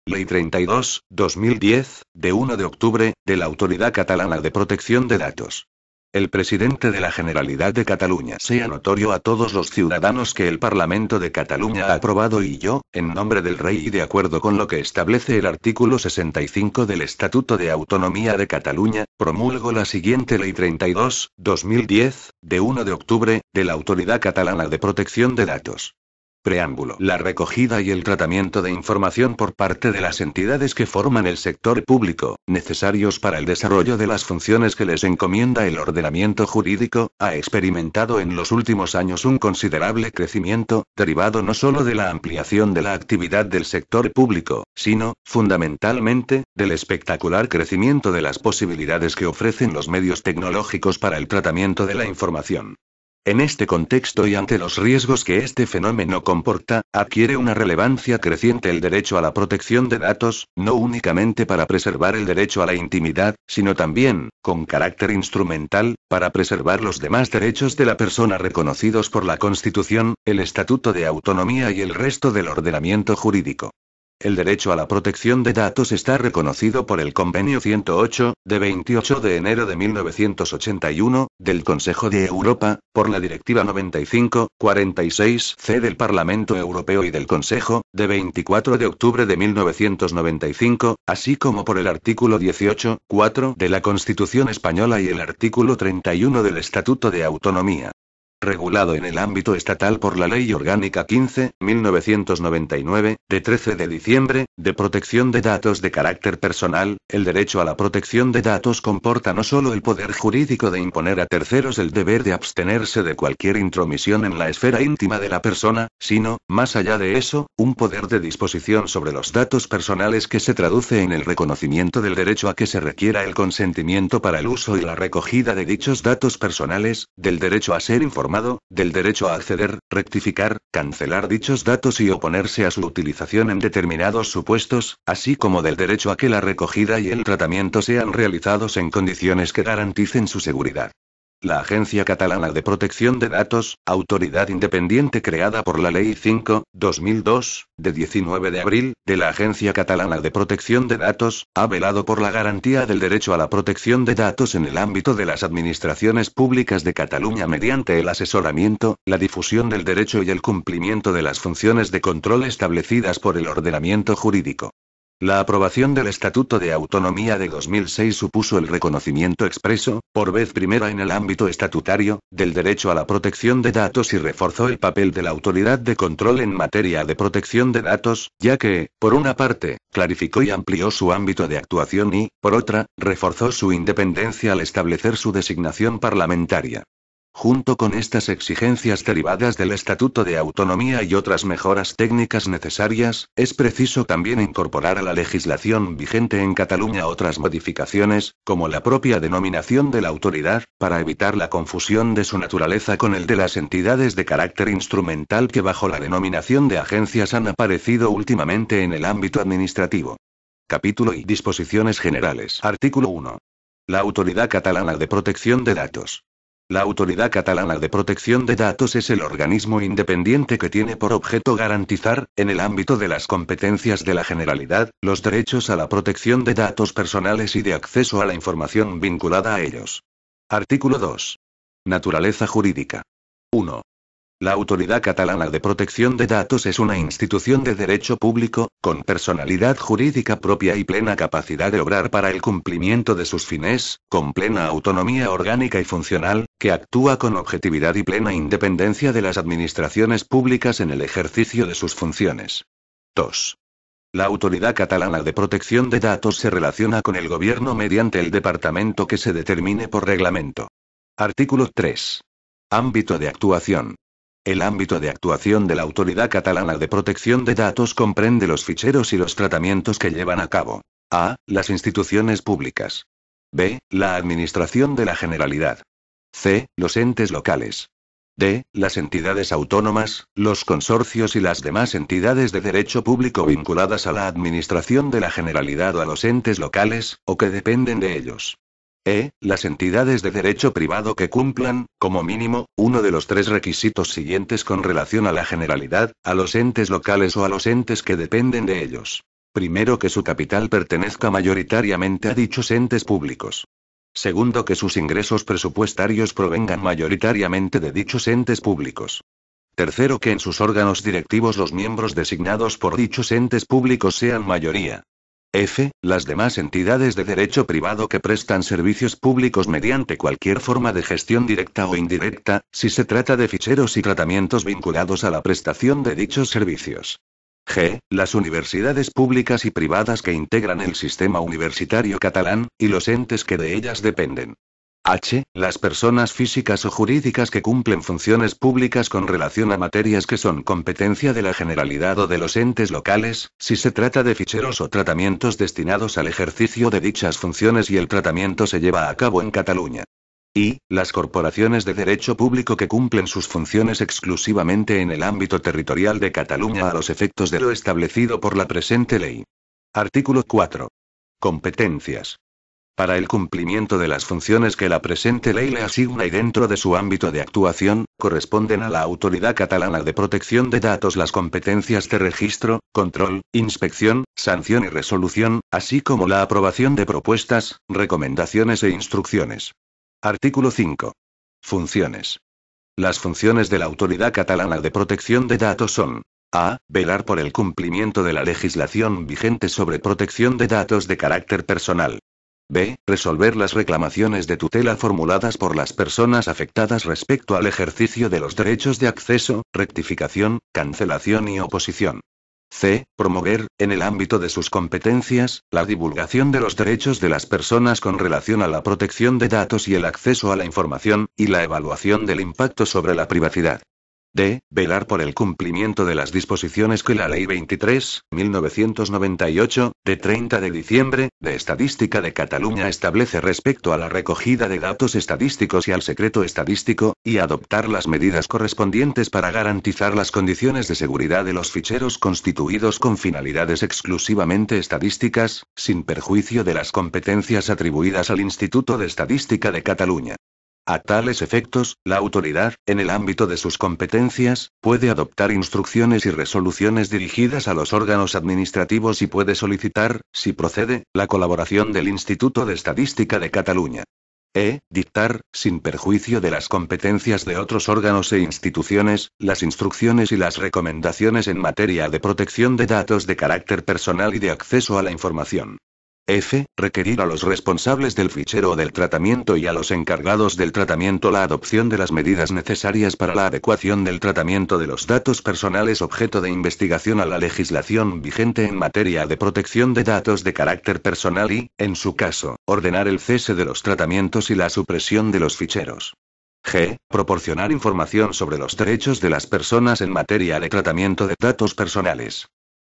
Ley 32/2010, de 1 de octubre, de la Autoridad Catalana de Protección de Datos. El presidente de la Generalidad de Cataluña sea notorio a todos los ciudadanos que el Parlamento de Cataluña ha aprobado y yo, en nombre del Rey y de acuerdo con lo que establece el artículo 65 del Estatuto de Autonomía de Cataluña, promulgo la siguiente Ley 32/2010, de 1 de octubre, de la Autoridad Catalana de Protección de Datos. Preámbulo. La recogida y el tratamiento de información por parte de las entidades que forman el sector público, necesarios para el desarrollo de las funciones que les encomienda el ordenamiento jurídico, ha experimentado en los últimos años un considerable crecimiento, derivado no solo de la ampliación de la actividad del sector público, sino, fundamentalmente, del espectacular crecimiento de las posibilidades que ofrecen los medios tecnológicos para el tratamiento de la información. En este contexto y ante los riesgos que este fenómeno comporta, adquiere una relevancia creciente el derecho a la protección de datos, no únicamente para preservar el derecho a la intimidad, sino también, con carácter instrumental, para preservar los demás derechos de la persona reconocidos por la Constitución, el Estatuto de Autonomía y el resto del ordenamiento jurídico. El derecho a la protección de datos está reconocido por el Convenio 108, de 28 de enero de 1981, del Consejo de Europa, por la Directiva 95/46/C del Parlamento Europeo y del Consejo, de 24 de octubre de 1995, así como por el artículo 18(4) de la Constitución Española y el artículo 31 del Estatuto de Autonomía. Regulado en el ámbito estatal por la Ley Orgánica 15/1999, de 13 de diciembre, de protección de datos de carácter personal, el derecho a la protección de datos comporta no solo el poder jurídico de imponer a terceros el deber de abstenerse de cualquier intromisión en la esfera íntima de la persona, sino, más allá de eso, un poder de disposición sobre los datos personales que se traduce en el reconocimiento del derecho a que se requiera el consentimiento para el uso y la recogida de dichos datos personales, del derecho a ser informado, del derecho a acceder, rectificar, cancelar dichos datos y oponerse a su utilización en determinados supuestos, así como del derecho a que la recogida y el tratamiento sean realizados en condiciones que garanticen su seguridad. La Agencia Catalana de Protección de Datos, autoridad independiente creada por la Ley 5/2002, de 19 de abril, de la Agencia Catalana de Protección de Datos, ha velado por la garantía del derecho a la protección de datos en el ámbito de las administraciones públicas de Cataluña mediante el asesoramiento, la difusión del derecho y el cumplimiento de las funciones de control establecidas por el ordenamiento jurídico. La aprobación del Estatuto de Autonomía de 2006 supuso el reconocimiento expreso, por vez primera en el ámbito estatutario, del derecho a la protección de datos y reforzó el papel de la autoridad de control en materia de protección de datos, ya que, por una parte, clarificó y amplió su ámbito de actuación y, por otra, reforzó su independencia al establecer su designación parlamentaria. Junto con estas exigencias derivadas del Estatuto de Autonomía y otras mejoras técnicas necesarias, es preciso también incorporar a la legislación vigente en Cataluña otras modificaciones, como la propia denominación de la autoridad, para evitar la confusión de su naturaleza con el de las entidades de carácter instrumental que bajo la denominación de agencias han aparecido últimamente en el ámbito administrativo. Capítulo y disposiciones generales. Artículo 1. La Autoridad Catalana de Protección de Datos. La Autoridad Catalana de Protección de Datos es el organismo independiente que tiene por objeto garantizar, en el ámbito de las competencias de la Generalidad, los derechos a la protección de datos personales y de acceso a la información vinculada a ellos. Artículo 2. Naturaleza jurídica. 1. La Autoridad Catalana de Protección de Datos es una institución de derecho público, con personalidad jurídica propia y plena capacidad de obrar para el cumplimiento de sus fines, con plena autonomía orgánica y funcional, que actúa con objetividad y plena independencia de las administraciones públicas en el ejercicio de sus funciones. 2. La Autoridad Catalana de Protección de Datos se relaciona con el Gobierno mediante el departamento que se determine por reglamento. Artículo 3. Ámbito de actuación. El ámbito de actuación de la Autoridad Catalana de Protección de Datos comprende los ficheros y los tratamientos que llevan a cabo. A. Las instituciones públicas. B. La administración de la Generalidad. C. Los entes locales. D. Las entidades autónomas, los consorcios y las demás entidades de derecho público vinculadas a la administración de la Generalidad o a los entes locales, o que dependen de ellos. Las entidades de derecho privado que cumplan, como mínimo, uno de los tres requisitos siguientes con relación a la Generalidad, a los entes locales o a los entes que dependen de ellos. Primero, que su capital pertenezca mayoritariamente a dichos entes públicos. Segundo, que sus ingresos presupuestarios provengan mayoritariamente de dichos entes públicos. Tercero, que en sus órganos directivos los miembros designados por dichos entes públicos sean mayoría. F. Las demás entidades de derecho privado que prestan servicios públicos mediante cualquier forma de gestión directa o indirecta, si se trata de ficheros y tratamientos vinculados a la prestación de dichos servicios. G. Las universidades públicas y privadas que integran el sistema universitario catalán, y los entes que de ellas dependen. H. Las personas físicas o jurídicas que cumplen funciones públicas con relación a materias que son competencia de la Generalidad o de los entes locales, si se trata de ficheros o tratamientos destinados al ejercicio de dichas funciones y el tratamiento se lleva a cabo en Cataluña. Y, las corporaciones de derecho público que cumplen sus funciones exclusivamente en el ámbito territorial de Cataluña a los efectos de lo establecido por la presente ley. Artículo 4. Competencias. Para el cumplimiento de las funciones que la presente ley le asigna y dentro de su ámbito de actuación, corresponden a la Autoridad Catalana de Protección de Datos las competencias de registro, control, inspección, sanción y resolución, así como la aprobación de propuestas, recomendaciones e instrucciones. Artículo 5. Funciones. Las funciones de la Autoridad Catalana de Protección de Datos son: a. Velar por el cumplimiento de la legislación vigente sobre protección de datos de carácter personal. B. Resolver las reclamaciones de tutela formuladas por las personas afectadas respecto al ejercicio de los derechos de acceso, rectificación, cancelación y oposición. C. Promover, en el ámbito de sus competencias, la divulgación de los derechos de las personas con relación a la protección de datos y el acceso a la información, y la evaluación del impacto sobre la privacidad. D. Velar por el cumplimiento de las disposiciones que la Ley 23/1998, de 30 de diciembre, de Estadística de Cataluña establece respecto a la recogida de datos estadísticos y al secreto estadístico, y adoptar las medidas correspondientes para garantizar las condiciones de seguridad de los ficheros constituidos con finalidades exclusivamente estadísticas, sin perjuicio de las competencias atribuidas al Instituto de Estadística de Cataluña. A tales efectos, la autoridad, en el ámbito de sus competencias, puede adoptar instrucciones y resoluciones dirigidas a los órganos administrativos y puede solicitar, si procede, la colaboración del Instituto de Estadística de Cataluña. Dictar, sin perjuicio de las competencias de otros órganos e instituciones, las instrucciones y las recomendaciones en materia de protección de datos de carácter personal y de acceso a la información. F. Requerir a los responsables del fichero o del tratamiento y a los encargados del tratamiento la adopción de las medidas necesarias para la adecuación del tratamiento de los datos personales objeto de investigación a la legislación vigente en materia de protección de datos de carácter personal y, en su caso, ordenar el cese de los tratamientos y la supresión de los ficheros. G. Proporcionar información sobre los derechos de las personas en materia de tratamiento de datos personales.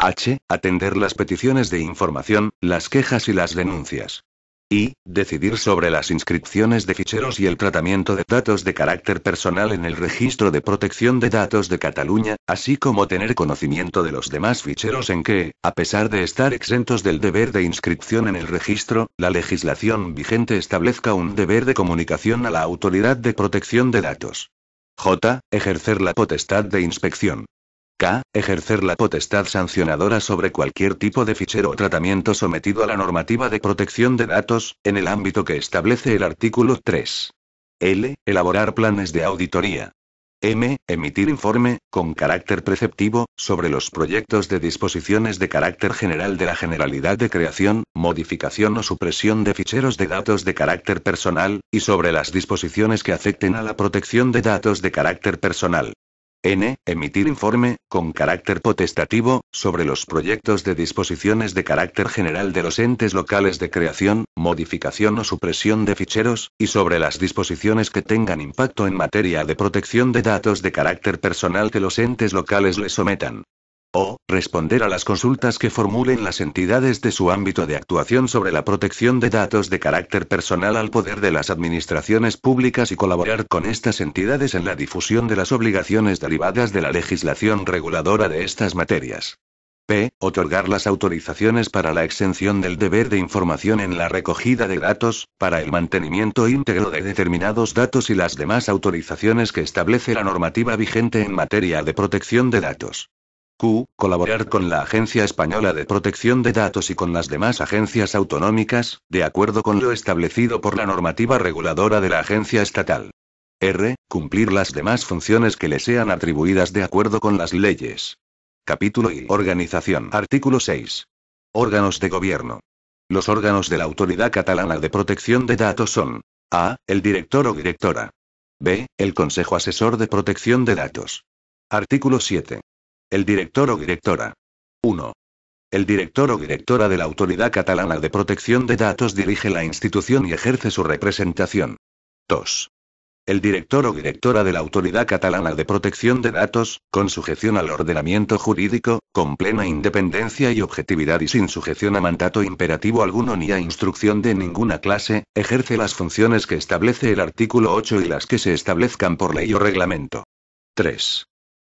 H. Atender las peticiones de información, las quejas y las denuncias. I. Decidir sobre las inscripciones de ficheros y el tratamiento de datos de carácter personal en el Registro de Protección de Datos de Cataluña, así como tener conocimiento de los demás ficheros en que, a pesar de estar exentos del deber de inscripción en el registro, la legislación vigente establezca un deber de comunicación a la Autoridad de Protección de Datos. J. Ejercer la potestad de inspección. K. Ejercer la potestad sancionadora sobre cualquier tipo de fichero o tratamiento sometido a la normativa de protección de datos, en el ámbito que establece el artículo 3. L. Elaborar planes de auditoría. M. Emitir informe, con carácter preceptivo, sobre los proyectos de disposiciones de carácter general de la Generalidad de creación, modificación o supresión de ficheros de datos de carácter personal, y sobre las disposiciones que afecten a la protección de datos de carácter personal. N. Emitir informe, con carácter potestativo, sobre los proyectos de disposiciones de carácter general de los entes locales de creación, modificación o supresión de ficheros, y sobre las disposiciones que tengan impacto en materia de protección de datos de carácter personal que los entes locales le sometan. O. Responder a las consultas que formulen las entidades de su ámbito de actuación sobre la protección de datos de carácter personal al poder de las administraciones públicas y colaborar con estas entidades en la difusión de las obligaciones derivadas de la legislación reguladora de estas materias. P. Otorgar las autorizaciones para la exención del deber de información en la recogida de datos, para el mantenimiento íntegro de determinados datos y las demás autorizaciones que establece la normativa vigente en materia de protección de datos. Q. Colaborar con la Agencia Española de Protección de Datos y con las demás agencias autonómicas, de acuerdo con lo establecido por la normativa reguladora de la agencia estatal. R. Cumplir las demás funciones que le sean atribuidas de acuerdo con las leyes. Capítulo I. Organización. Artículo 6. Órganos de gobierno. Los órganos de la Autoridad Catalana de Protección de Datos son: A. El director o directora. B. El Consejo Asesor de Protección de Datos. Artículo 7. El director o directora. 1. El director o directora de la Autoridad Catalana de Protección de Datos dirige la institución y ejerce su representación. 2. El director o directora de la Autoridad Catalana de Protección de Datos, con sujeción al ordenamiento jurídico, con plena independencia y objetividad y sin sujeción a mandato imperativo alguno ni a instrucción de ninguna clase, ejerce las funciones que establece el artículo 8 y las que se establezcan por ley o reglamento. 3.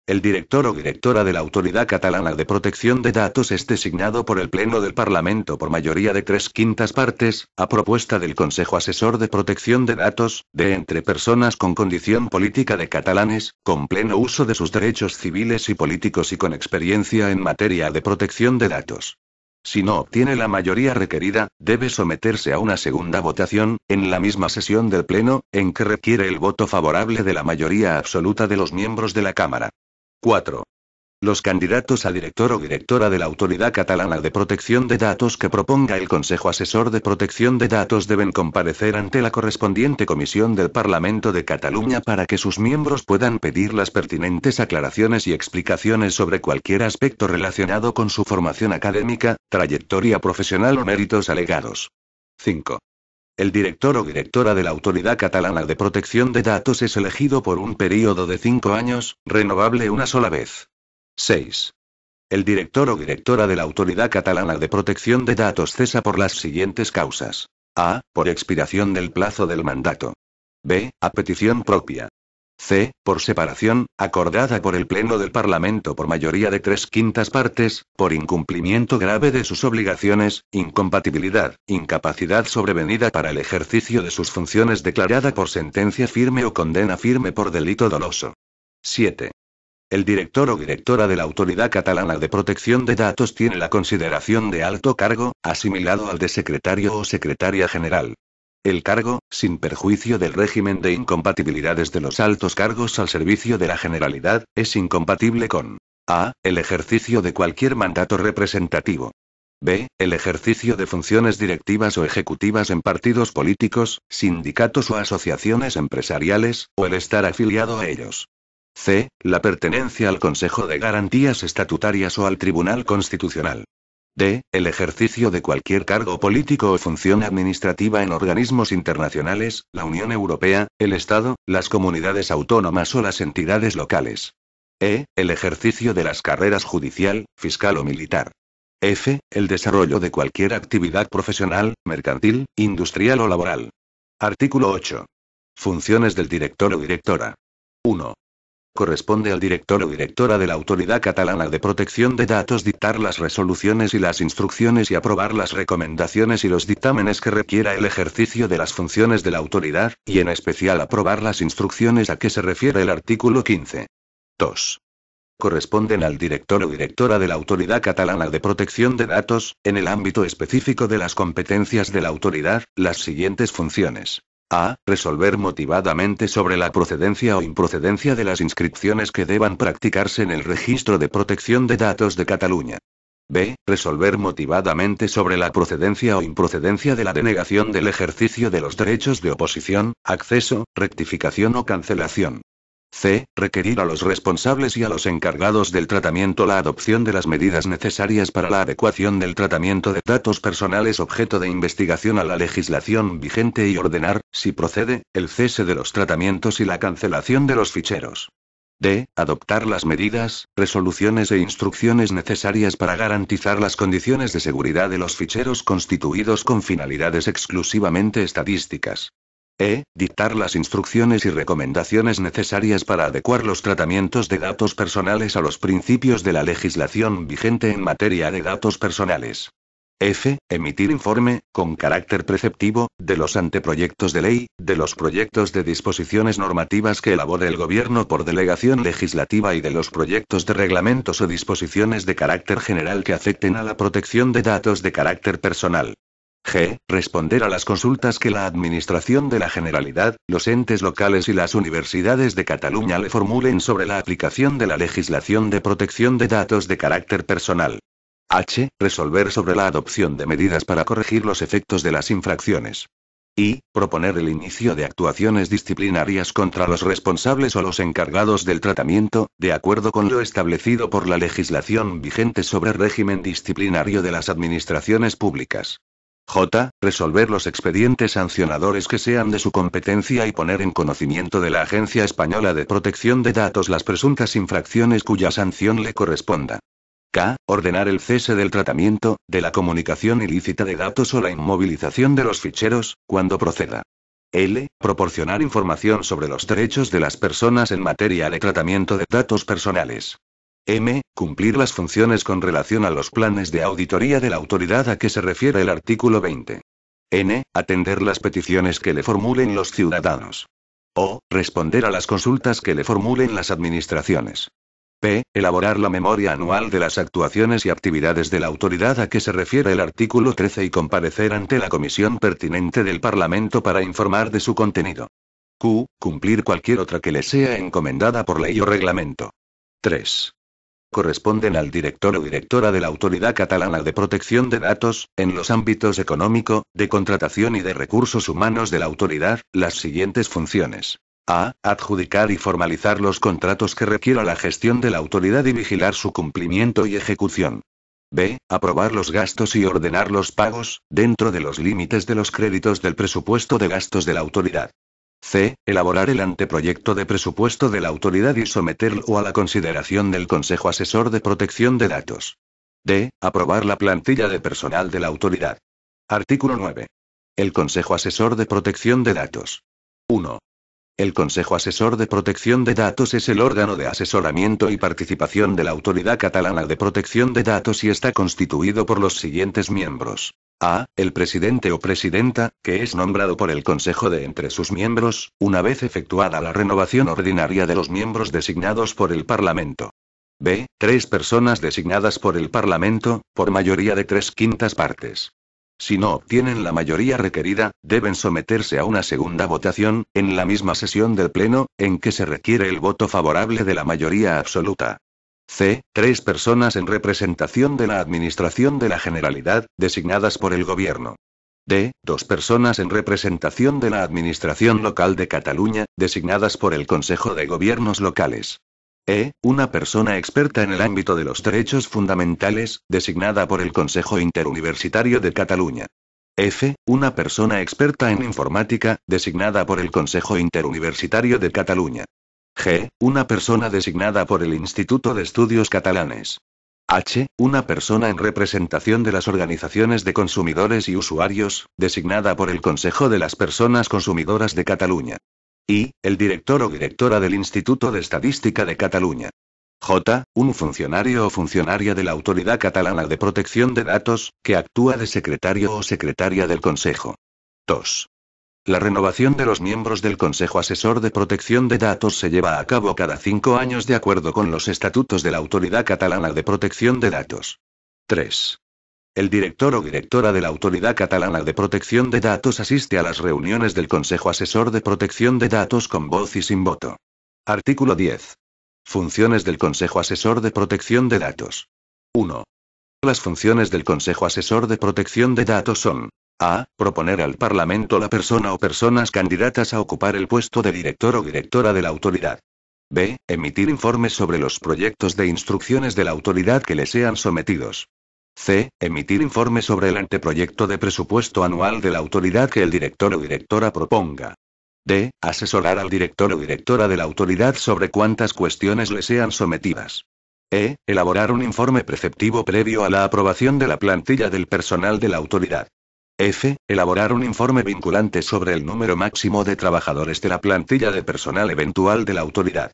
El director o directora de la Autoridad Catalana de Protección de Datos es designado por el Pleno del Parlamento por mayoría de 3/5 partes, a propuesta del Consejo Asesor de Protección de Datos, de entre personas con condición política de catalanes, con pleno uso de sus derechos civiles y políticos y con experiencia en materia de protección de datos. Si no obtiene la mayoría requerida, debe someterse a una segunda votación, en la misma sesión del Pleno, en que requiere el voto favorable de la mayoría absoluta de los miembros de la Cámara. 4. Los candidatos a director o directora de la Autoridad Catalana de Protección de Datos que proponga el Consejo Asesor de Protección de Datos deben comparecer ante la correspondiente comisión del Parlamento de Cataluña para que sus miembros puedan pedir las pertinentes aclaraciones y explicaciones sobre cualquier aspecto relacionado con su formación académica, trayectoria profesional o méritos alegados. 5. El director o directora de la Autoridad Catalana de Protección de Datos es elegido por un período de 5 años, renovable una sola vez. 6. El director o directora de la Autoridad Catalana de Protección de Datos cesa por las siguientes causas. A. Por expiración del plazo del mandato. B. A petición propia. C. Por separación, acordada por el Pleno del Parlamento por mayoría de 3/5 partes, por incumplimiento grave de sus obligaciones, incompatibilidad, incapacidad sobrevenida para el ejercicio de sus funciones declarada por sentencia firme o condena firme por delito doloso. 7. El director o directora de la Autoridad Catalana de Protección de Datos tiene la consideración de alto cargo, asimilado al de secretario o secretaria general. El cargo, sin perjuicio del régimen de incompatibilidades de los altos cargos al servicio de la Generalidad, es incompatible con: A. El ejercicio de cualquier mandato representativo. B. El ejercicio de funciones directivas o ejecutivas en partidos políticos, sindicatos o asociaciones empresariales, o el estar afiliado a ellos. C. La pertenencia al Consejo de Garantías Estatutarias o al Tribunal Constitucional. D. El ejercicio de cualquier cargo político o función administrativa en organismos internacionales, la Unión Europea, el Estado, las comunidades autónomas o las entidades locales. E. El ejercicio de las carreras judicial, fiscal o militar. F. El desarrollo de cualquier actividad profesional, mercantil, industrial o laboral. Artículo 8. Funciones del director o directora. 1. Corresponde al director o directora de la Autoridad Catalana de Protección de Datos dictar las resoluciones y las instrucciones y aprobar las recomendaciones y los dictámenes que requiera el ejercicio de las funciones de la autoridad, y en especial aprobar las instrucciones a que se refiere el artículo 15. 2. Corresponden al director o directora de la Autoridad Catalana de Protección de Datos, en el ámbito específico de las competencias de la autoridad, las siguientes funciones. A. Resolver motivadamente sobre la procedencia o improcedencia de las inscripciones que deban practicarse en el Registro de Protección de Datos de Cataluña. B. Resolver motivadamente sobre la procedencia o improcedencia de la denegación del ejercicio de los derechos de oposición, acceso, rectificación o cancelación. C. Requerir a los responsables y a los encargados del tratamiento la adopción de las medidas necesarias para la adecuación del tratamiento de datos personales objeto de investigación a la legislación vigente y ordenar, si procede, el cese de los tratamientos y la cancelación de los ficheros. D. Adoptar las medidas, resoluciones e instrucciones necesarias para garantizar las condiciones de seguridad de los ficheros constituidos con finalidades exclusivamente estadísticas. E. Dictar las instrucciones y recomendaciones necesarias para adecuar los tratamientos de datos personales a los principios de la legislación vigente en materia de datos personales. F. Emitir informe, con carácter preceptivo, de los anteproyectos de ley, de los proyectos de disposiciones normativas que elabore el Gobierno por delegación legislativa y de los proyectos de reglamentos o disposiciones de carácter general que afecten a la protección de datos de carácter personal. G. Responder a las consultas que la Administración de la Generalidad, los entes locales y las universidades de Cataluña le formulen sobre la aplicación de la legislación de protección de datos de carácter personal. H. Resolver sobre la adopción de medidas para corregir los efectos de las infracciones. I. Proponer el inicio de actuaciones disciplinarias contra los responsables o los encargados del tratamiento, de acuerdo con lo establecido por la legislación vigente sobre régimen disciplinario de las administraciones públicas. J. Resolver los expedientes sancionadores que sean de su competencia y poner en conocimiento de la Agencia Española de Protección de Datos las presuntas infracciones cuya sanción le corresponda. K. Ordenar el cese del tratamiento, de la comunicación ilícita de datos o la inmovilización de los ficheros, cuando proceda. L. Proporcionar información sobre los derechos de las personas en materia de tratamiento de datos personales. M. Cumplir las funciones con relación a los planes de auditoría de la autoridad a que se refiere el artículo 20. N. Atender las peticiones que le formulen los ciudadanos. O. Responder a las consultas que le formulen las administraciones. P. Elaborar la memoria anual de las actuaciones y actividades de la autoridad a que se refiere el artículo 13 y comparecer ante la comisión pertinente del Parlamento para informar de su contenido. Q. Cumplir cualquier otra que le sea encomendada por ley o reglamento. 3. Corresponden al director o directora de la Autoridad Catalana de Protección de Datos, en los ámbitos económico, de contratación y de recursos humanos de la autoridad, las siguientes funciones. A. Adjudicar y formalizar los contratos que requiera la gestión de la autoridad y vigilar su cumplimiento y ejecución. B. Aprobar los gastos y ordenar los pagos, dentro de los límites de los créditos del presupuesto de gastos de la autoridad. C. Elaborar el anteproyecto de presupuesto de la autoridad y someterlo a la consideración del Consejo Asesor de Protección de Datos. D. Aprobar la plantilla de personal de la autoridad. Artículo 9. El Consejo Asesor de Protección de Datos. 1. El Consejo Asesor de Protección de Datos es el órgano de asesoramiento y participación de la Autoridad Catalana de Protección de Datos y está constituido por los siguientes miembros. A. El presidente o presidenta, que es nombrado por el Consejo de entre sus miembros, una vez efectuada la renovación ordinaria de los miembros designados por el Parlamento. B. 3 personas designadas por el Parlamento, por mayoría de 3/5 partes. Si no obtienen la mayoría requerida, deben someterse a una segunda votación, en la misma sesión del Pleno, en que se requiere el voto favorable de la mayoría absoluta. C. 3 personas en representación de la Administración de la Generalidad, designadas por el Gobierno. D. 2 personas en representación de la Administración Local de Cataluña, designadas por el Consejo de Gobiernos Locales. E. Una persona experta en el ámbito de los derechos fundamentales, designada por el Consejo Interuniversitario de Cataluña. F. Una persona experta en informática, designada por el Consejo Interuniversitario de Cataluña. G. Una persona designada por el Instituto de Estudios Catalanes. H. Una persona en representación de las organizaciones de consumidores y usuarios, designada por el Consejo de las Personas Consumidoras de Cataluña. I. El director o directora del Instituto de Estadística de Cataluña. J. Un funcionario o funcionaria de la Autoridad Catalana de Protección de Datos, que actúa de secretario o secretaria del Consejo. 2. La renovación de los miembros del Consejo Asesor de Protección de Datos se lleva a cabo cada 5 años de acuerdo con los estatutos de la Autoridad Catalana de Protección de Datos. 3. El director o directora de la Autoridad Catalana de Protección de Datos asiste a las reuniones del Consejo Asesor de Protección de Datos con voz y sin voto. Artículo 10. Funciones del Consejo Asesor de Protección de Datos. 1. Las funciones del Consejo Asesor de Protección de Datos son: A. Proponer al Parlamento la persona o personas candidatas a ocupar el puesto de director o directora de la autoridad. B. Emitir informes sobre los proyectos de instrucciones de la autoridad que le sean sometidos. C. Emitir informe sobre el anteproyecto de presupuesto anual de la autoridad que el director o directora proponga. D. Asesorar al director o directora de la autoridad sobre cuántas cuestiones le sean sometidas. E. Elaborar un informe preceptivo previo a la aprobación de la plantilla del personal de la autoridad. F. Elaborar un informe vinculante sobre el número máximo de trabajadores de la plantilla de personal eventual de la autoridad.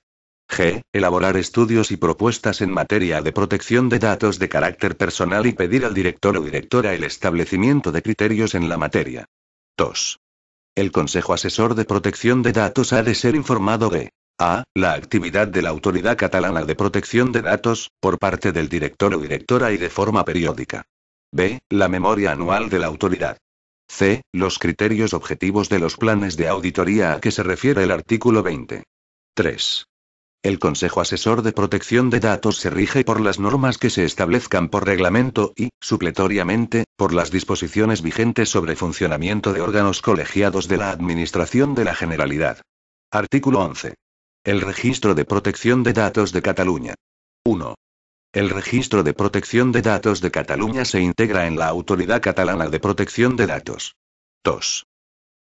G. Elaborar estudios y propuestas en materia de protección de datos de carácter personal y pedir al director o directora el establecimiento de criterios en la materia. 2. El Consejo Asesor de Protección de Datos ha de ser informado de a. La actividad de la Autoridad Catalana de Protección de Datos, por parte del director o directora y de forma periódica. B. La memoria anual de la autoridad. C. Los criterios objetivos de los planes de auditoría a que se refiere el artículo 20. 3. El Consejo Asesor de Protección de Datos se rige por las normas que se establezcan por reglamento y, supletoriamente, por las disposiciones vigentes sobre funcionamiento de órganos colegiados de la Administración de la Generalidad. Artículo 11. El Registro de Protección de Datos de Cataluña. 1. El Registro de Protección de Datos de Cataluña se integra en la Autoridad Catalana de Protección de Datos. 2.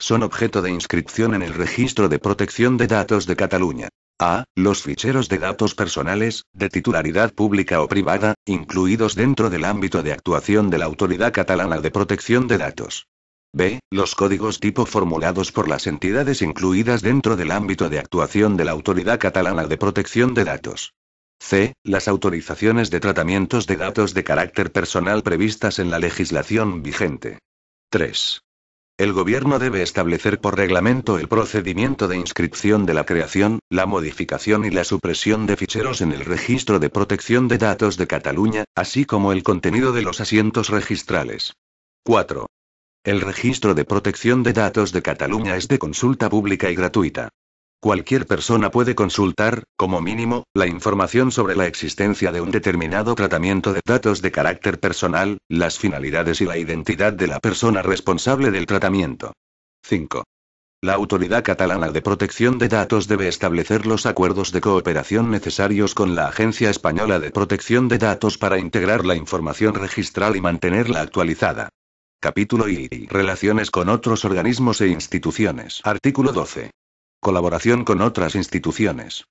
Son objeto de inscripción en el Registro de Protección de Datos de Cataluña. A. Los ficheros de datos personales, de titularidad pública o privada, incluidos dentro del ámbito de actuación de la Autoridad Catalana de Protección de Datos. B. Los códigos tipo formulados por las entidades incluidas dentro del ámbito de actuación de la Autoridad Catalana de Protección de Datos. C. Las autorizaciones de tratamientos de datos de carácter personal previstas en la legislación vigente. 3. El Gobierno debe establecer por reglamento el procedimiento de inscripción de la creación, la modificación y la supresión de ficheros en el Registro de Protección de Datos de Cataluña, así como el contenido de los asientos registrales. 4. El Registro de Protección de Datos de Cataluña es de consulta pública y gratuita. Cualquier persona puede consultar, como mínimo, la información sobre la existencia de un determinado tratamiento de datos de carácter personal, las finalidades y la identidad de la persona responsable del tratamiento. 5. La Autoridad Catalana de Protección de Datos debe establecer los acuerdos de cooperación necesarios con la Agencia Española de Protección de Datos para integrar la información registral y mantenerla actualizada. Capítulo I. Relaciones con otros organismos e instituciones. Artículo 12. Colaboración con otras instituciones.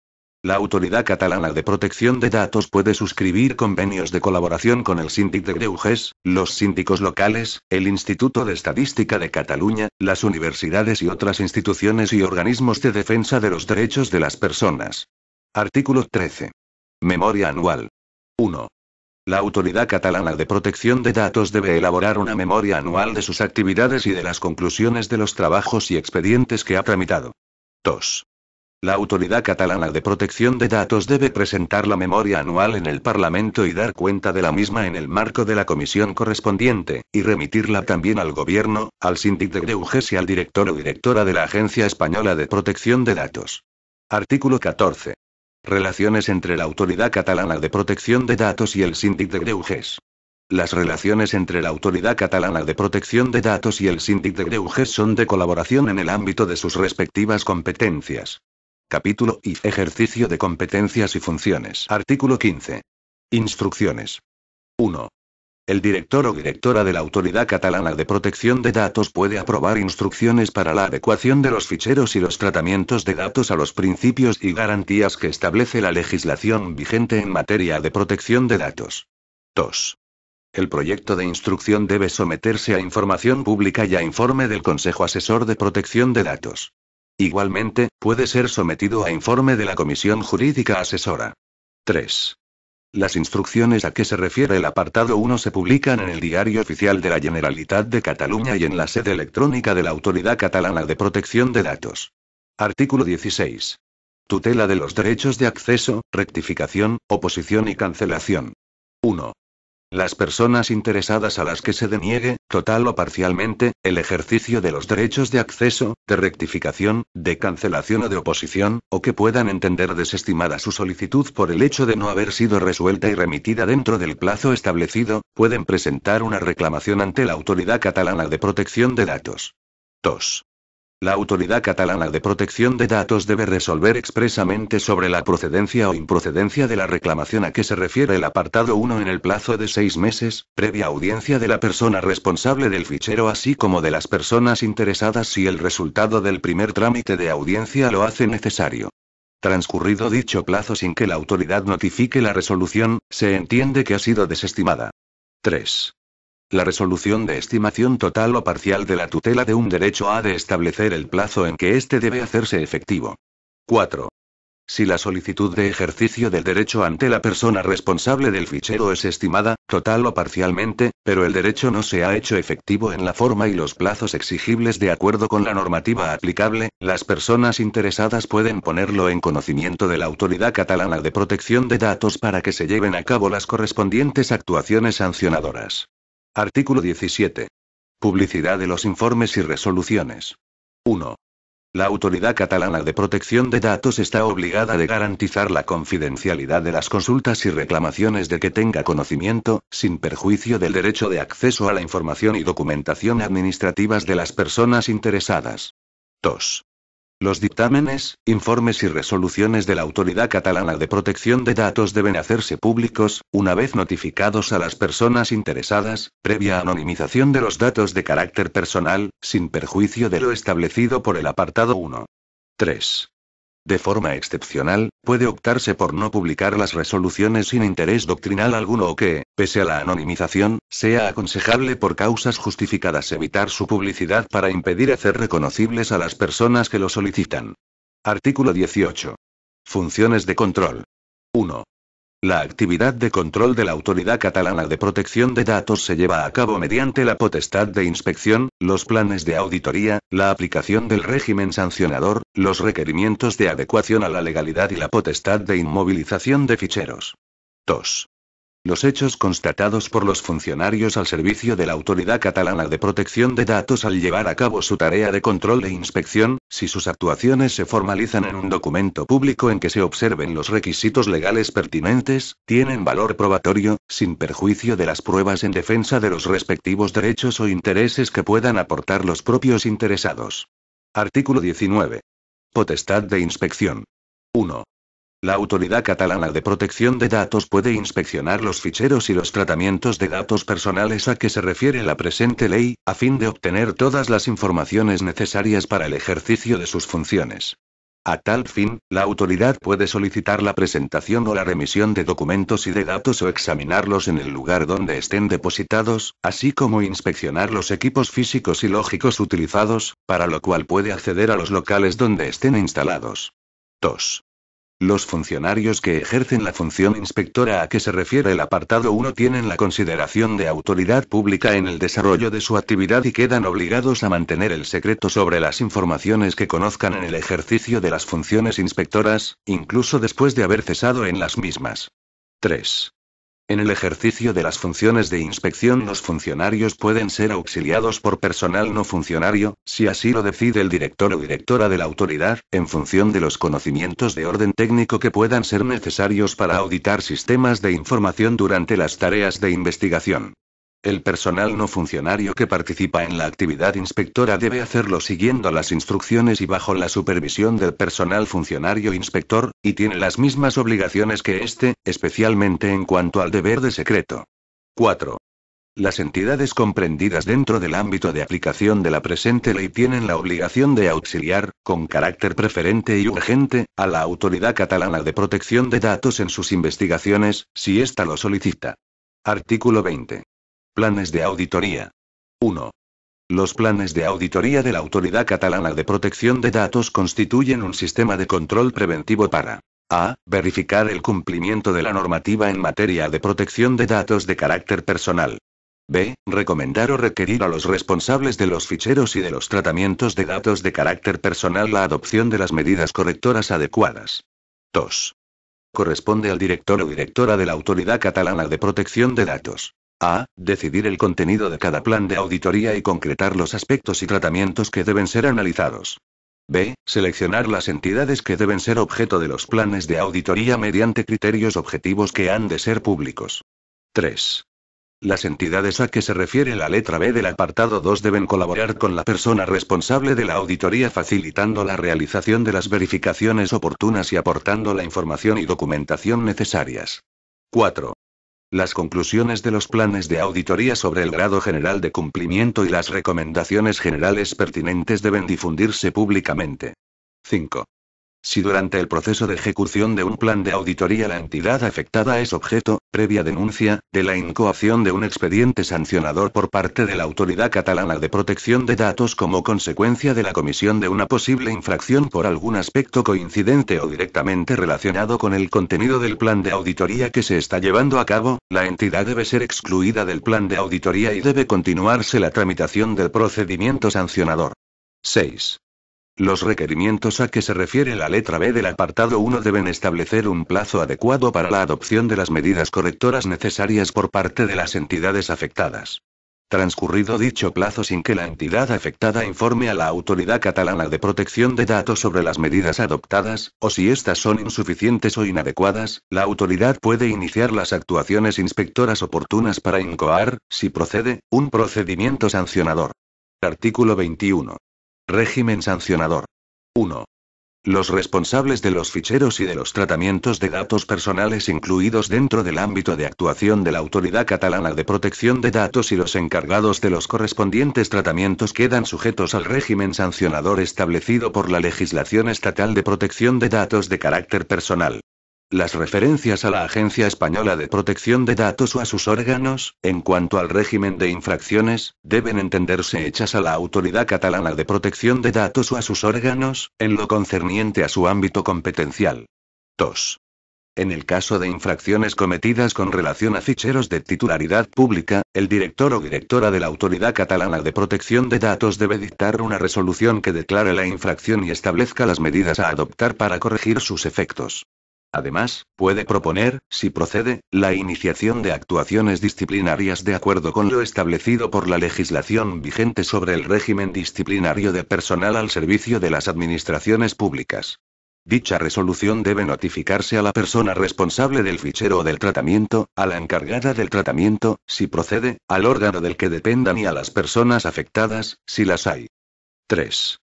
La Autoridad Catalana de Protección de Datos puede suscribir convenios de colaboración con el Síndic de Greuges, los síndicos locales, el Instituto de Estadística de Cataluña, las universidades y otras instituciones y organismos de defensa de los derechos de las personas. Artículo 13. Memoria anual. 1. La Autoridad Catalana de Protección de Datos debe elaborar una memoria anual de sus actividades y de las conclusiones de los trabajos y expedientes que ha tramitado. 2. La Autoridad Catalana de Protección de Datos debe presentar la memoria anual en el Parlamento y dar cuenta de la misma en el marco de la comisión correspondiente, y remitirla también al Gobierno, al Síndic de Greuges y al director o directora de la Agencia Española de Protección de Datos. Artículo 14. Relaciones entre la Autoridad Catalana de Protección de Datos y el Síndic de Greuges. Las relaciones entre la Autoridad Catalana de Protección de Datos y el Síndic de Greuges son de colaboración en el ámbito de sus respectivas competencias. Capítulo I. Ejercicio de competencias y funciones. Artículo 15. Instrucciones. 1. El director o directora de la Autoridad Catalana de Protección de Datos puede aprobar instrucciones para la adecuación de los ficheros y los tratamientos de datos a los principios y garantías que establece la legislación vigente en materia de protección de datos. 2. El proyecto de instrucción debe someterse a información pública y a informe del Consejo Asesor de Protección de Datos. Igualmente, puede ser sometido a informe de la Comisión Jurídica Asesora. 3. Las instrucciones a que se refiere el apartado 1 se publican en el Diario Oficial de la Generalitat de Cataluña y en la sede electrónica de la Autoridad Catalana de Protección de Datos. Artículo 16. Tutela de los derechos de acceso, rectificación, oposición y cancelación. 1. Las personas interesadas a las que se deniegue, total o parcialmente, el ejercicio de los derechos de acceso, de rectificación, de cancelación o de oposición, o que puedan entender desestimada su solicitud por el hecho de no haber sido resuelta y remitida dentro del plazo establecido, pueden presentar una reclamación ante la Autoridad Catalana de Protección de Datos. 2. La Autoridad Catalana de Protección de Datos debe resolver expresamente sobre la procedencia o improcedencia de la reclamación a que se refiere el apartado 1 en el plazo de 6 meses, previa audiencia de la persona responsable del fichero así como de las personas interesadas si el resultado del primer trámite de audiencia lo hace necesario. Transcurrido dicho plazo sin que la autoridad notifique la resolución, se entiende que ha sido desestimada. 3. La resolución de estimación total o parcial de la tutela de un derecho ha de establecer el plazo en que éste debe hacerse efectivo. 4. Si la solicitud de ejercicio del derecho ante la persona responsable del fichero es estimada, total o parcialmente, pero el derecho no se ha hecho efectivo en la forma y los plazos exigibles de acuerdo con la normativa aplicable, las personas interesadas pueden ponerlo en conocimiento de la Autoridad Catalana de Protección de Datos para que se lleven a cabo las correspondientes actuaciones sancionadoras. Artículo 17. Publicidad de los informes y resoluciones. 1. La Autoridad Catalana de Protección de Datos está obligada de garantizar la confidencialidad de las consultas y reclamaciones de que tenga conocimiento, sin perjuicio del derecho de acceso a la información y documentación administrativas de las personas interesadas. 2. Los dictámenes, informes y resoluciones de la Autoridad Catalana de Protección de Datos deben hacerse públicos, una vez notificados a las personas interesadas, previa anonimización de los datos de carácter personal, sin perjuicio de lo establecido por el apartado 1. 3. De forma excepcional, puede optarse por no publicar las resoluciones sin interés doctrinal alguno o que, pese a la anonimización, sea aconsejable por causas justificadas evitar su publicidad para impedir hacer reconocibles a las personas que lo solicitan. Artículo 18. Funciones de control. 1. La actividad de control de la Autoridad Catalana de Protección de Datos se lleva a cabo mediante la potestad de inspección, los planes de auditoría, la aplicación del régimen sancionador, los requerimientos de adecuación a la legalidad y la potestad de inmovilización de ficheros. 2. Los hechos constatados por los funcionarios al servicio de la Autoridad Catalana de Protección de Datos al llevar a cabo su tarea de control e inspección, si sus actuaciones se formalizan en un documento público en que se observen los requisitos legales pertinentes, tienen valor probatorio, sin perjuicio de las pruebas en defensa de los respectivos derechos o intereses que puedan aportar los propios interesados. Artículo 19. Potestad de inspección. 1. La Autoridad Catalana de Protección de Datos puede inspeccionar los ficheros y los tratamientos de datos personales a que se refiere la presente ley, a fin de obtener todas las informaciones necesarias para el ejercicio de sus funciones. A tal fin, la autoridad puede solicitar la presentación o la remisión de documentos y de datos o examinarlos en el lugar donde estén depositados, así como inspeccionar los equipos físicos y lógicos utilizados, para lo cual puede acceder a los locales donde estén instalados. 2. Los funcionarios que ejercen la función inspectora a que se refiere el apartado 1 tienen la consideración de autoridad pública en el desarrollo de su actividad y quedan obligados a mantener el secreto sobre las informaciones que conozcan en el ejercicio de las funciones inspectoras, incluso después de haber cesado en las mismas. 3. En el ejercicio de las funciones de inspección los funcionarios pueden ser auxiliados por personal no funcionario, si así lo decide el director o directora de la autoridad, en función de los conocimientos de orden técnico que puedan ser necesarios para auditar sistemas de información durante las tareas de investigación. El personal no funcionario que participa en la actividad inspectora debe hacerlo siguiendo las instrucciones y bajo la supervisión del personal funcionario inspector, y tiene las mismas obligaciones que éste, especialmente en cuanto al deber de secreto. 4. Las entidades comprendidas dentro del ámbito de aplicación de la presente ley tienen la obligación de auxiliar, con carácter preferente y urgente, a la Autoridad Catalana de Protección de Datos en sus investigaciones, si ésta lo solicita. Artículo 20. Planes de auditoría. 1. Los planes de auditoría de la Autoridad Catalana de Protección de Datos constituyen un sistema de control preventivo para a. Verificar el cumplimiento de la normativa en materia de protección de datos de carácter personal. B. Recomendar o requerir a los responsables de los ficheros y de los tratamientos de datos de carácter personal la adopción de las medidas correctoras adecuadas. 2. Corresponde al director o directora de la Autoridad Catalana de Protección de Datos. A. Decidir el contenido de cada plan de auditoría y concretar los aspectos y tratamientos que deben ser analizados. B. Seleccionar las entidades que deben ser objeto de los planes de auditoría mediante criterios objetivos que han de ser públicos. 3. Las entidades a que se refiere la letra B del apartado 2 deben colaborar con la persona responsable de la auditoría facilitando la realización de las verificaciones oportunas y aportando la información y documentación necesarias. 4. Las conclusiones de los planes de auditoría sobre el grado general de cumplimiento y las recomendaciones generales pertinentes deben difundirse públicamente. 5. Si durante el proceso de ejecución de un plan de auditoría la entidad afectada es objeto, previa denuncia, de la incoación de un expediente sancionador por parte de la Autoridad Catalana de Protección de Datos como consecuencia de la comisión de una posible infracción por algún aspecto coincidente o directamente relacionado con el contenido del plan de auditoría que se está llevando a cabo, la entidad debe ser excluida del plan de auditoría y debe continuarse la tramitación del procedimiento sancionador. 6. Los requerimientos a que se refiere la letra B del apartado 1 deben establecer un plazo adecuado para la adopción de las medidas correctoras necesarias por parte de las entidades afectadas. Transcurrido dicho plazo sin que la entidad afectada informe a la Autoridad Catalana de Protección de Datos sobre las medidas adoptadas, o si éstas son insuficientes o inadecuadas, la autoridad puede iniciar las actuaciones inspectoras oportunas para incoar, si procede, un procedimiento sancionador. Artículo 21. Régimen sancionador. 1. Los responsables de los ficheros y de los tratamientos de datos personales incluidos dentro del ámbito de actuación de la Autoridad Catalana de Protección de Datos y los encargados de los correspondientes tratamientos quedan sujetos al régimen sancionador establecido por la legislación estatal de protección de datos de carácter personal. Las referencias a la Agencia Española de Protección de Datos o a sus órganos, en cuanto al régimen de infracciones, deben entenderse hechas a la Autoridad Catalana de Protección de Datos o a sus órganos, en lo concerniente a su ámbito competencial. 2. En el caso de infracciones cometidas con relación a ficheros de titularidad pública, el director o directora de la Autoridad Catalana de Protección de Datos debe dictar una resolución que declare la infracción y establezca las medidas a adoptar para corregir sus efectos. Además, puede proponer, si procede, la iniciación de actuaciones disciplinarias de acuerdo con lo establecido por la legislación vigente sobre el régimen disciplinario de personal al servicio de las administraciones públicas. Dicha resolución debe notificarse a la persona responsable del fichero o del tratamiento, a la encargada del tratamiento, si procede, al órgano del que dependan y a las personas afectadas, si las hay. 3.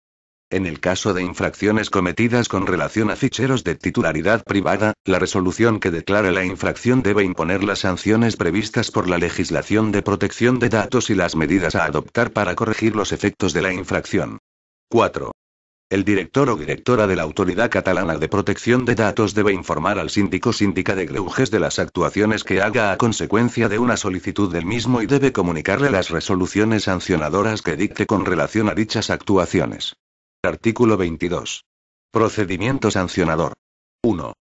En el caso de infracciones cometidas con relación a ficheros de titularidad privada, la resolución que declare la infracción debe imponer las sanciones previstas por la legislación de protección de datos y las medidas a adoptar para corregir los efectos de la infracción. 4. El director o directora de la Autoridad Catalana de Protección de Datos debe informar al síndico o síndica de greuges de las actuaciones que haga a consecuencia de una solicitud del mismo y debe comunicarle las resoluciones sancionadoras que dicte con relación a dichas actuaciones. Artículo 22. Procedimiento sancionador. 1.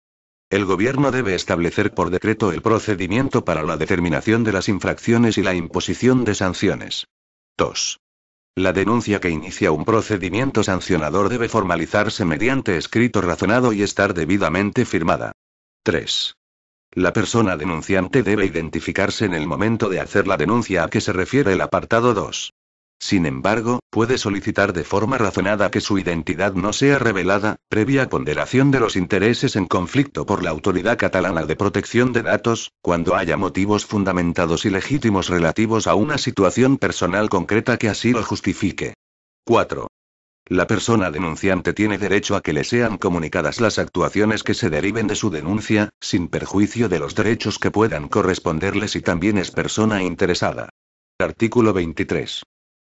El Gobierno debe establecer por decreto el procedimiento para la determinación de las infracciones y la imposición de sanciones. 2. La denuncia que inicia un procedimiento sancionador debe formalizarse mediante escrito razonado y estar debidamente firmada. 3. La persona denunciante debe identificarse en el momento de hacer la denuncia a que se refiere el apartado 2. Sin embargo, puede solicitar de forma razonada que su identidad no sea revelada, previa ponderación de los intereses en conflicto por la Autoridad Catalana de Protección de Datos, cuando haya motivos fundamentados y legítimos relativos a una situación personal concreta que así lo justifique. 4. La persona denunciante tiene derecho a que le sean comunicadas las actuaciones que se deriven de su denuncia, sin perjuicio de los derechos que puedan corresponderle si también es persona interesada. Artículo 23.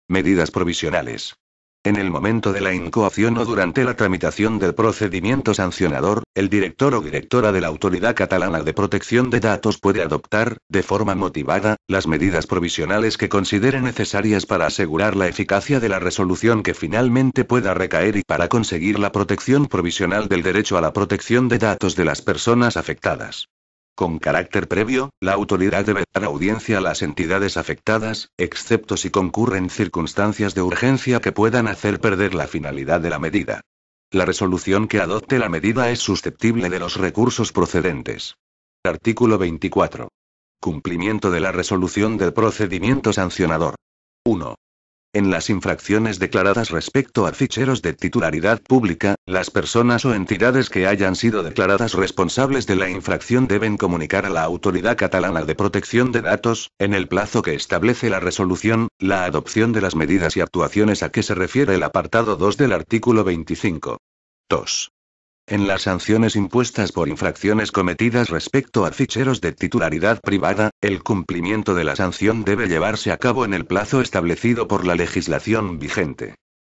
Medidas provisionales. En el momento de la incoación o durante la tramitación del procedimiento sancionador, el director o directora de la Autoridad Catalana de Protección de Datos puede adoptar, de forma motivada, las medidas provisionales que considere necesarias para asegurar la eficacia de la resolución que finalmente pueda recaer y para conseguir la protección provisional del derecho a la protección de datos de las personas afectadas. Con carácter previo, la autoridad debe dar audiencia a las entidades afectadas, excepto si concurren circunstancias de urgencia que puedan hacer perder la finalidad de la medida. La resolución que adopte la medida es susceptible de los recursos procedentes. Artículo 24. Cumplimiento de la resolución del procedimiento sancionador. 1. En las infracciones declaradas respecto a ficheros de titularidad pública, las personas o entidades que hayan sido declaradas responsables de la infracción deben comunicar a la Autoridad Catalana de Protección de Datos, en el plazo que establece la resolución, la adopción de las medidas y actuaciones a que se refiere el apartado 2 del artículo 25. 2. En las sanciones impuestas por infracciones cometidas respecto a ficheros de titularidad privada, el cumplimiento de la sanción debe llevarse a cabo en el plazo establecido por la legislación vigente.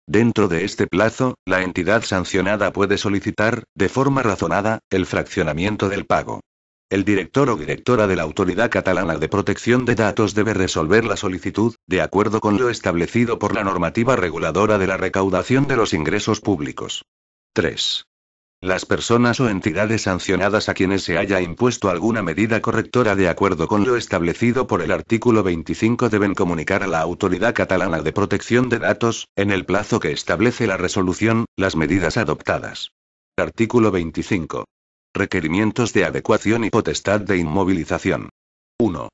Dentro de este plazo, la entidad sancionada puede solicitar, de forma razonada, el fraccionamiento del pago. El director o directora de la Autoridad Catalana de Protección de Datos debe resolver la solicitud, de acuerdo con lo establecido por la normativa reguladora de la recaudación de los ingresos públicos. 3. Las personas o entidades sancionadas a quienes se haya impuesto alguna medida correctora de acuerdo con lo establecido por el artículo 25 deben comunicar a la Autoridad Catalana de Protección de Datos, en el plazo que establece la resolución, las medidas adoptadas. Artículo 25. Requerimientos de adecuación y potestad de inmovilización. 1.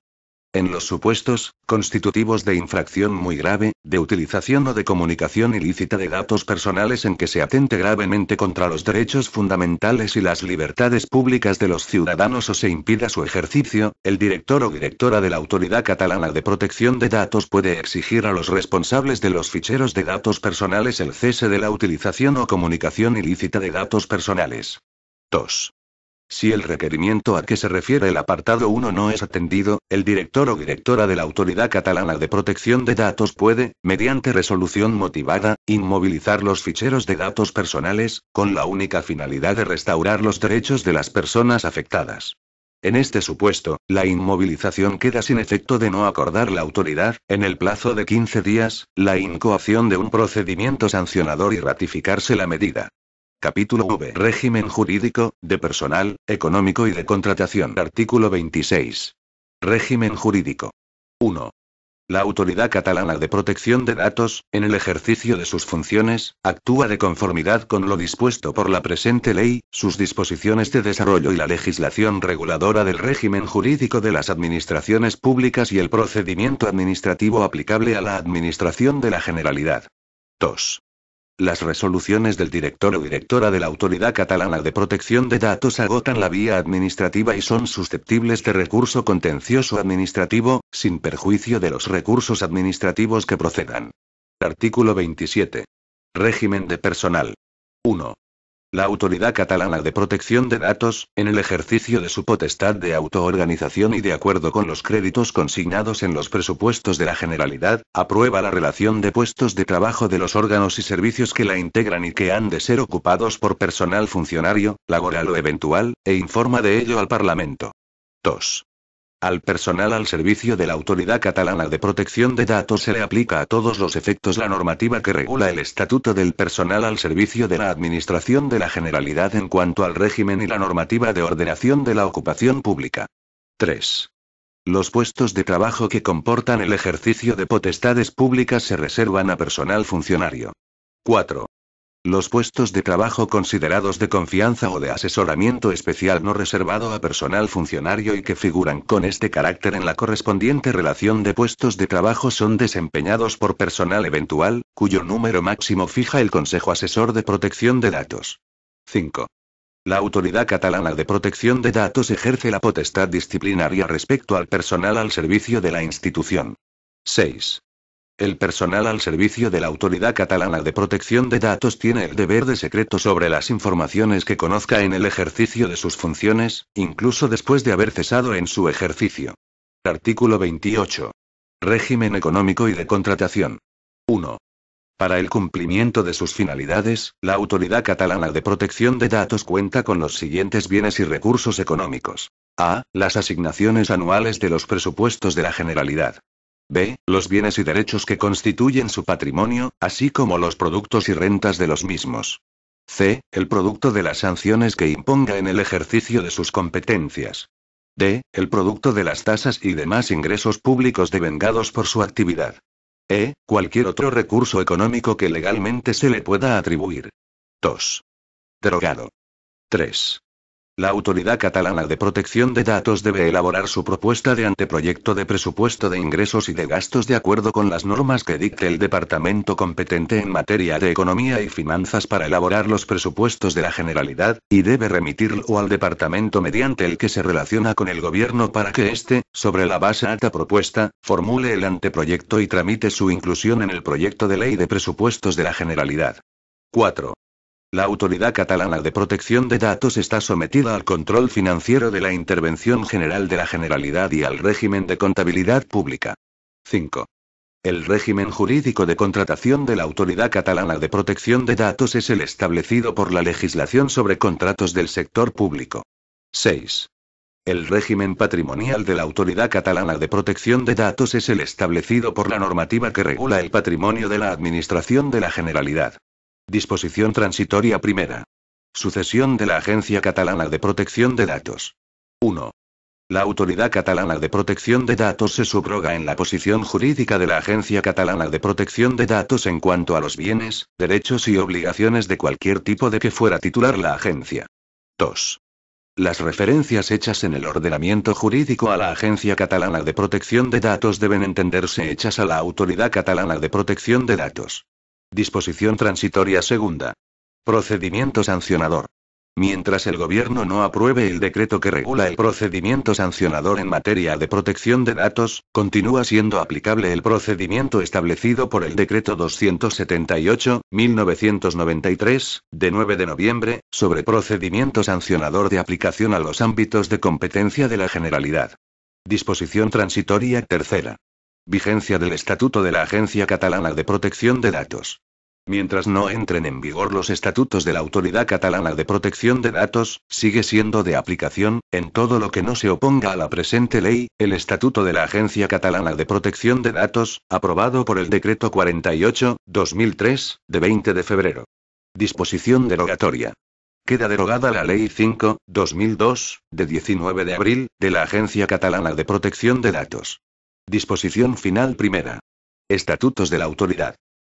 En los supuestos, constitutivos de infracción muy grave, de utilización o de comunicación ilícita de datos personales en que se atente gravemente contra los derechos fundamentales y las libertades públicas de los ciudadanos o se impida su ejercicio, el director o directora de la Autoridad Catalana de Protección de Datos puede exigir a los responsables de los ficheros de datos personales el cese de la utilización o comunicación ilícita de datos personales. 2. Si el requerimiento a que se refiere el apartado 1 no es atendido, el director o directora de la Autoridad Catalana de Protección de Datos puede, mediante resolución motivada, inmovilizar los ficheros de datos personales, con la única finalidad de restaurar los derechos de las personas afectadas. En este supuesto, la inmovilización queda sin efecto de no acordar la autoridad, en el plazo de 15 días, la incoación de un procedimiento sancionador y ratificarse la medida. Capítulo V. Régimen jurídico, de personal, económico y de contratación. Artículo 26. Régimen jurídico. 1. La Autoridad Catalana de Protección de Datos, en el ejercicio de sus funciones, actúa de conformidad con lo dispuesto por la presente ley, sus disposiciones de desarrollo y la legislación reguladora del régimen jurídico de las administraciones públicas y el procedimiento administrativo aplicable a la Administración de la Generalidad. 2. Las resoluciones del director o directora de la Autoridad Catalana de Protección de Datos agotan la vía administrativa y son susceptibles de recurso contencioso administrativo, sin perjuicio de los recursos administrativos que procedan. Artículo 27. Régimen de personal. 1. La Autoridad Catalana de Protección de Datos, en el ejercicio de su potestad de autoorganización y de acuerdo con los créditos consignados en los presupuestos de la Generalidad, aprueba la relación de puestos de trabajo de los órganos y servicios que la integran y que han de ser ocupados por personal funcionario, laboral o eventual, e informa de ello al Parlamento. 2. Al personal al servicio de la Autoridad Catalana de Protección de Datos se le aplica a todos los efectos la normativa que regula el Estatuto del Personal al servicio de la Administración de la Generalidad en cuanto al régimen y la normativa de ordenación de la ocupación pública. 3. Los puestos de trabajo que comportan el ejercicio de potestades públicas se reservan a personal funcionario. 4. Los puestos de trabajo considerados de confianza o de asesoramiento especial no reservado a personal funcionario y que figuran con este carácter en la correspondiente relación de puestos de trabajo son desempeñados por personal eventual, cuyo número máximo fija el Consejo Asesor de Protección de Datos. 5. La Autoridad Catalana de Protección de Datos ejerce la potestad disciplinaria respecto al personal al servicio de la institución. 6. El personal al servicio de la Autoridad Catalana de Protección de Datos tiene el deber de secreto sobre las informaciones que conozca en el ejercicio de sus funciones, incluso después de haber cesado en su ejercicio. Artículo 28. Régimen económico y de contratación. 1. Para el cumplimiento de sus finalidades, la Autoridad Catalana de Protección de Datos cuenta con los siguientes bienes y recursos económicos. A. Las asignaciones anuales de los presupuestos de la Generalidad. B. Los bienes y derechos que constituyen su patrimonio, así como los productos y rentas de los mismos. C. El producto de las sanciones que imponga en el ejercicio de sus competencias. D. El producto de las tasas y demás ingresos públicos devengados por su actividad. E. Cualquier otro recurso económico que legalmente se le pueda atribuir. 2. Derogado. 3. La Autoridad Catalana de Protección de Datos debe elaborar su propuesta de anteproyecto de presupuesto de ingresos y de gastos de acuerdo con las normas que dicte el departamento competente en materia de economía y finanzas para elaborar los presupuestos de la Generalidad, y debe remitirlo al departamento mediante el que se relaciona con el Gobierno para que éste, sobre la base alta propuesta, formule el anteproyecto y tramite su inclusión en el proyecto de ley de presupuestos de la Generalidad. 4. La Autoridad Catalana de Protección de Datos está sometida al control financiero de la Intervención General de la Generalidad y al régimen de contabilidad pública. 5. El régimen jurídico de contratación de la Autoridad Catalana de Protección de Datos es el establecido por la legislación sobre contratos del sector público. 6. El régimen patrimonial de la Autoridad Catalana de Protección de Datos es el establecido por la normativa que regula el patrimonio de la Administración de la Generalidad. Disposición transitoria primera. Sucesión de la Agencia Catalana de Protección de Datos. 1. La Autoridad Catalana de Protección de Datos se subroga en la posición jurídica de la Agencia Catalana de Protección de Datos en cuanto a los bienes, derechos y obligaciones de cualquier tipo de que fuera titular la agencia. 2. Las referencias hechas en el ordenamiento jurídico a la Agencia Catalana de Protección de Datos deben entenderse hechas a la Autoridad Catalana de Protección de Datos. Disposición transitoria segunda. Procedimiento sancionador. Mientras el Gobierno no apruebe el decreto que regula el procedimiento sancionador en materia de protección de datos, continúa siendo aplicable el procedimiento establecido por el Decreto 278/1993, de 9 de noviembre, sobre procedimiento sancionador de aplicación a los ámbitos de competencia de la Generalidad. Disposición transitoria tercera. Vigencia del Estatuto de la Agencia Catalana de Protección de Datos. Mientras no entren en vigor los estatutos de la Autoridad Catalana de Protección de Datos, sigue siendo de aplicación, en todo lo que no se oponga a la presente ley, el Estatuto de la Agencia Catalana de Protección de Datos, aprobado por el Decreto 48/2003, de 20 de febrero. Disposición derogatoria. Queda derogada la Ley 5/2002, de 19 de abril, de la Agencia Catalana de Protección de Datos. Disposición final primera. Estatutos de la Autoridad.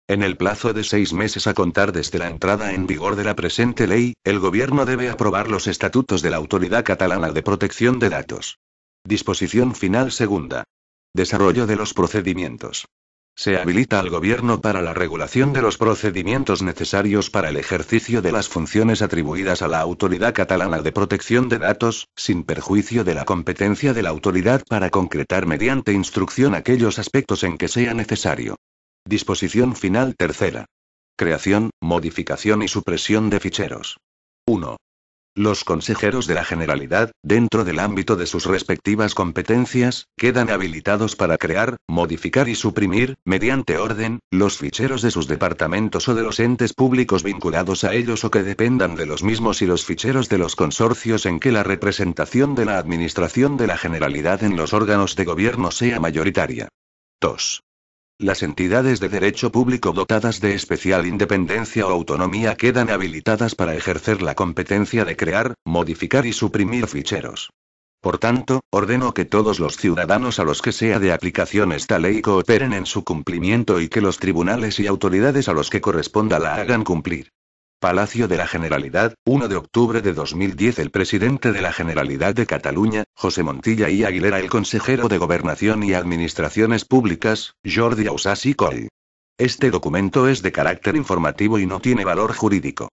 En el plazo de 6 meses a contar desde la entrada en vigor de la presente ley, el Gobierno debe aprobar los estatutos de la Autoridad Catalana de Protección de Datos. Disposición final segunda. Desarrollo de los procedimientos. Se habilita al Gobierno para la regulación de los procedimientos necesarios para el ejercicio de las funciones atribuidas a la Autoridad Catalana de Protección de Datos, sin perjuicio de la competencia de la autoridad para concretar mediante instrucción aquellos aspectos en que sea necesario. Disposición final tercera. Creación, modificación y supresión de ficheros. 1. Los consejeros de la Generalidad, dentro del ámbito de sus respectivas competencias, quedan habilitados para crear, modificar y suprimir, mediante orden, los ficheros de sus departamentos o de los entes públicos vinculados a ellos o que dependan de los mismos y los ficheros de los consorcios en que la representación de la Administración de la Generalidad en los órganos de gobierno sea mayoritaria. 2. Las entidades de derecho público dotadas de especial independencia o autonomía quedan habilitadas para ejercer la competencia de crear, modificar y suprimir ficheros. Por tanto, ordeno que todos los ciudadanos a los que sea de aplicación esta ley cooperen en su cumplimiento y que los tribunales y autoridades a los que corresponda la hagan cumplir. Palacio de la Generalidad, 1 de octubre de 2010. El presidente de la Generalidad de Cataluña, José Montilla y Aguilera. El consejero de Gobernación y Administraciones Públicas, Jordi Ausàs i Coll. Este documento es de carácter informativo y no tiene valor jurídico.